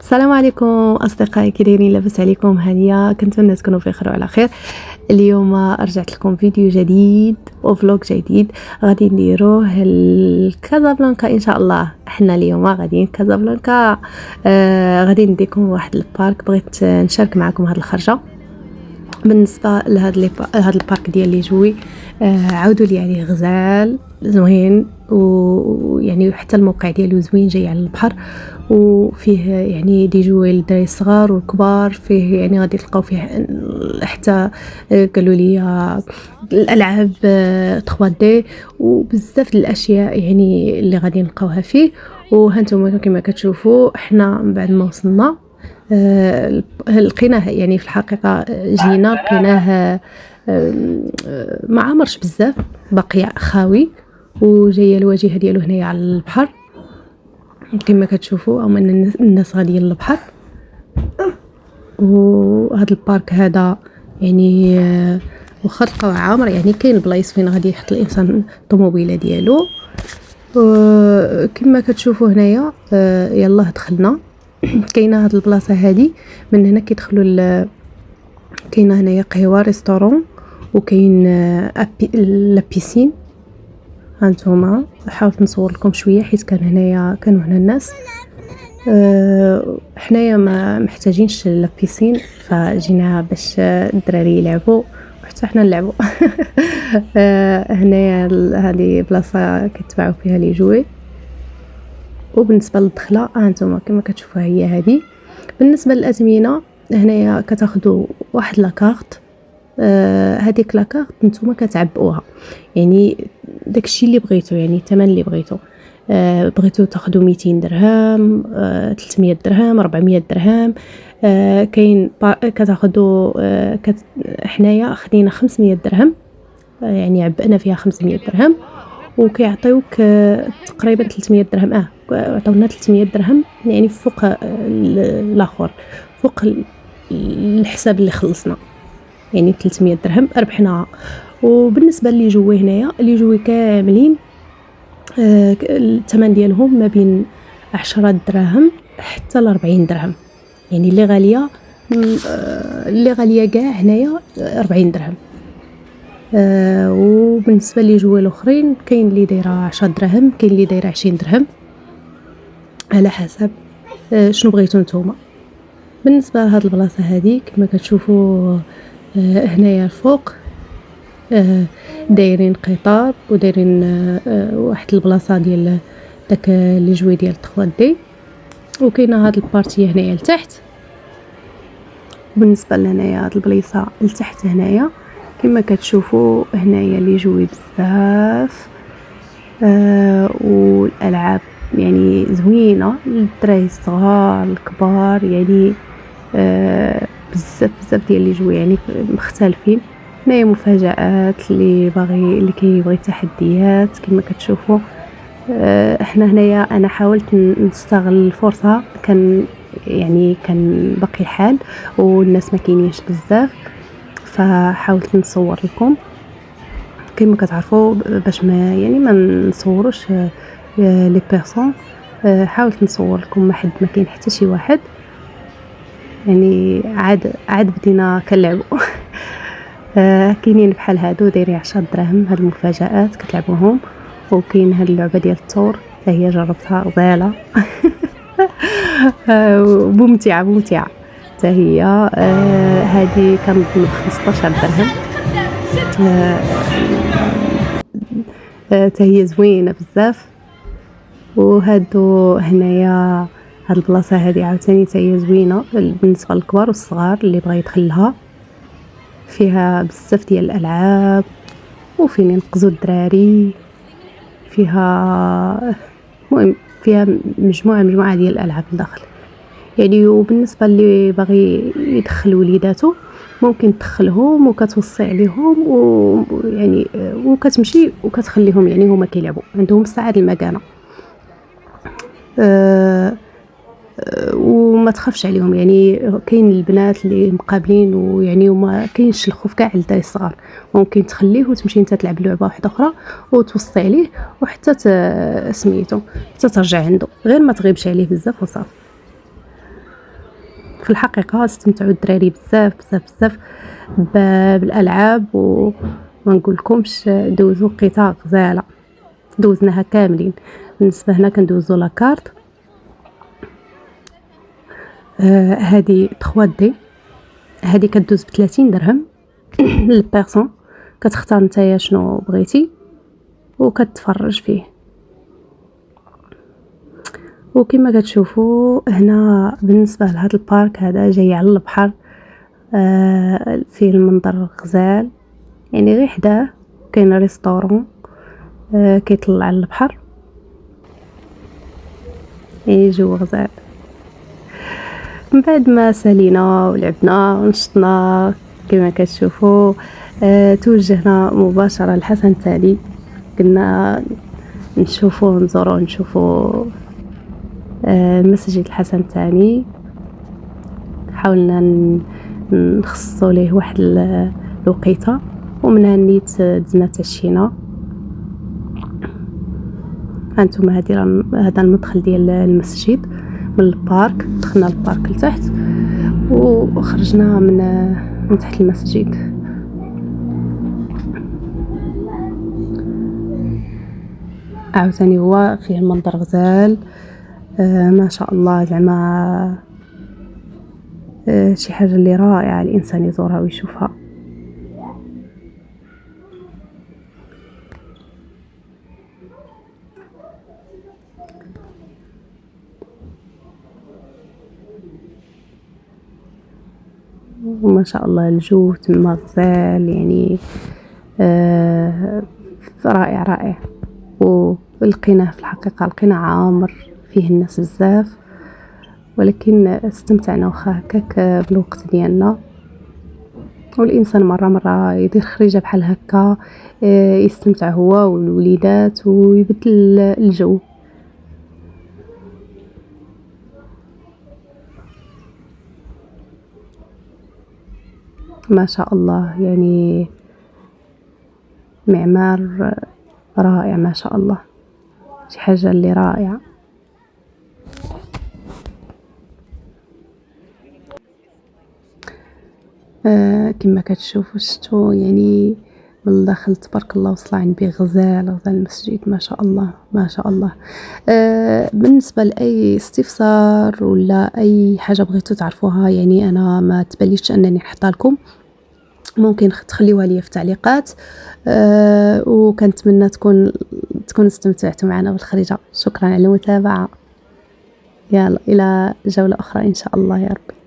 السلام عليكم اصدقائي، كي دايرين؟ لاباس عليكم؟ هانيه كنتمنى تكونوا بخير وعلى خير. اليوم رجعت لكم فيديو جديد وفلوق جديد غادي نديروه لكازابلانكا ان شاء الله. احنا اليوم غاديين كازابلانكا. غادي نديكم واحد البارك، بغيت نشارك معكم هذه الخرجه. بالنسبه لهذا البارك ديال لي جوي، عاودوا لي عليه غزال زوين، ويعني حتى الموقع ديالو زوين، جاي على البحر وفيه يعني دي جوي للدراري الصغار والكبار. فيه يعني غادي تلقاو فيه حتى قالوا لي الالعاب 3D وبزاف الاشياء يعني اللي غادي نلقاوها فيه. وهانتوما كما كتشوفوا احنا من بعد ما وصلنا لقيناه، يعني في الحقيقه جينا لقيناه ما عمرش بزاف، باقي خاوي وجايه الواجهه ديالو هنايا على البحر كما كتشوفوا. او من الناس غاديين للبحر. وهذا البارك هذا يعني واخا تلقاو عامر، يعني كاين بلايص فين غادي يحط الانسان الطوموبيله ديالو. كما كتشوفوا هنايا يلا دخلنا. كاينه هاد البلاصه هذه، من هنا كيدخلوا كاينه هنايا قهوه ريستورون، وكاين لا بيسين. هانتوما حاولت نصور لكم شويه حيت كانوا هنا الناس. حنايا ما محتاجينش لا بيسين، فجينا باش الدراري يلعبوا وحتى حنا نلعبوا. هنايا هذه بلاصه كتباعوا فيها لي جوي. وبالنسبه للدخله هانتوما كما كتشوفوا هي هذه. بالنسبه للاثمنه هنايا كتاخذوا واحد لاكارت. هذيك لاكارت نتوما كتعبئوها، يعني داكشي اللي بغيتو، يعني الثمن اللي بغيتو. بغيتو تاخذوا 200 درهم، 300 درهم، 400 درهم. كاين كتاخذوا حنايا خدينا 500 درهم، يعني عبئنا فيها 500 درهم، وكيعطيوك تقريبا 300 درهم. عطاونا 300 درهم يعني فوق الاخر، فوق الحساب اللي خلصنا، يعني 300 درهم ربحناها. وبالنسبه لي جوي هنايا، لي جوي كاملين الثمن ديالهم ما بين 10 دراهم حتى ل 40 درهم، يعني اللي غاليه كاع هنايا 40 درهم. وبالنسبه لي جوي الاخرين كاين اللي دايره 10 دراهم، كاين اللي دايره 20 درهم، على حسب شنو بغيتو نتوما. بالنسبه لهاد البلاصه هذه كما كتشوفوا هنايا الفوق دايرين قطار، ودايرين واحد البلاصه ديال داك لي جوي ديال 3D. وكاينه هاد البارتي هنايا لتحت. بالنسبه لهنايا هاد البلايصه لتحت هنايا كما كتشوفوا هنايا لي جوي بزاف، والالعاب يعني زوينه للدراري الصغار الكبار، يعني بزاف ديال لي جوي يعني مختلفين. هنايا مفاجآت اللي كيبغي تحديات كما كتشوفوا. احنا هنايا انا حاولت نستغل الفرصه، كان باقي الحال والناس ما كاينينش بزاف، فحاولت نصور لكم كما كتعرفوا باش ما نصوروش لي بيرسون. حاولت نصور لكم ما كاين حتى شي واحد، يعني عاد بدينا كنلعبوا. كاينين بحال هادو دايرين 10 دراهم، هاد المفاجآت كتلعبوهم. وكاين هاد اللعبه ديال الثور حتى هي جربتها، غزاله. ممتعه حتى هي. هذه كنظن 15 درهم. حتى هي زوينه بزاف. وهادو هنايا هاد البلاصه هذه عاوتاني حتى هي زوينه بالنسبه للكبار والصغار اللي بغى يدخلها. فيها بزاف ديال الالعاب وفين ينقزوا الدراري، فيها فيها مجموعه ديال الالعاب لداخل يعني. وبالنسبه اللي باغي يدخل وليداتو ممكن تدخلهم وكتوصي عليهم، ويعني وكتمشي وكتخليهم يعني هما كيلعبوا، عندهم الساعه المكانه. وما تخافش عليهم، يعني كاين البنات اللي مقابلين، ويعني وما كاينش الخوف كاع على الدراري الصغار. ممكن تخليه وتمشي انت تلعب لعبه واحده اخرى وتوصي عليه وحتى سميتو حتى ترجع عنده، غير ما تغيبش عليه بزاف وصافي. في الحقيقة استمتعوا الدراري بزاف بزاف بزاف بالألعاب، وما نقولكمش دوزوا وقيته غزالة، دوزناها كاملين. بالنسبة هنا كندوزو لاكارت، هذه 3D، هذه كدوز ب30 درهم للبيرسون، كتختار نتايا شنو بغيتي وكتفرج فيه. وكما كتشوفوا هنا بالنسبه لهذا البارك هذا جاي على البحر، فيه المنظر غزال، يعني غير حداه كاين ريستورون كيطلع على البحر، يعني جو غزال. من بعد ما سالينا ولعبنا ونشطنا كما كتشوفوا، توجهنا مباشرة لحسن الثاني، قلنا نشوفوا نزوروا نشوفوا مسجد الحسن الثاني. حاولنا نخصصوا ليه واحد الوقيته، ومن هنيت دزنا تشينا. هانتوما هذا المدخل ديال المسجد من البارك، دخلنا البارك لتحت وخرجنا من تحت المسجد. عاوتاني هو فيه المنظر غزال، ما شاء الله، زعما شي حاجه اللي رائعه الانسان يزورها ويشوفها. وما شاء الله الجو تما غزال، يعني رائع رائع. والقنا في الحقيقه القنا عامر فيه الناس بزاف، ولكن استمتعنا واخا هكاك بالوقت ديالنا. والانسان مره يدير خريجه بحال هكا يستمتع هو والوليدات ويبدل الجو. ما شاء الله، يعني معمار رائع ما شاء الله، شي حاجه اللي رائعه. كما كتشوفوا شفتوا، يعني من الداخل تبارك الله وصل عن به غزال المسجد، ما شاء الله ما شاء الله. بالنسبه لاي استفسار ولا اي حاجه بغيتوا تعرفوها، يعني انا ما تباليش انني نحطها لكم، ممكن تخليوها لي في التعليقات. وكنتمنى تكون استمتعتوا معنا بالخريجه. شكرا على المتابعه، يلا الى جوله اخرى ان شاء الله يا ربي.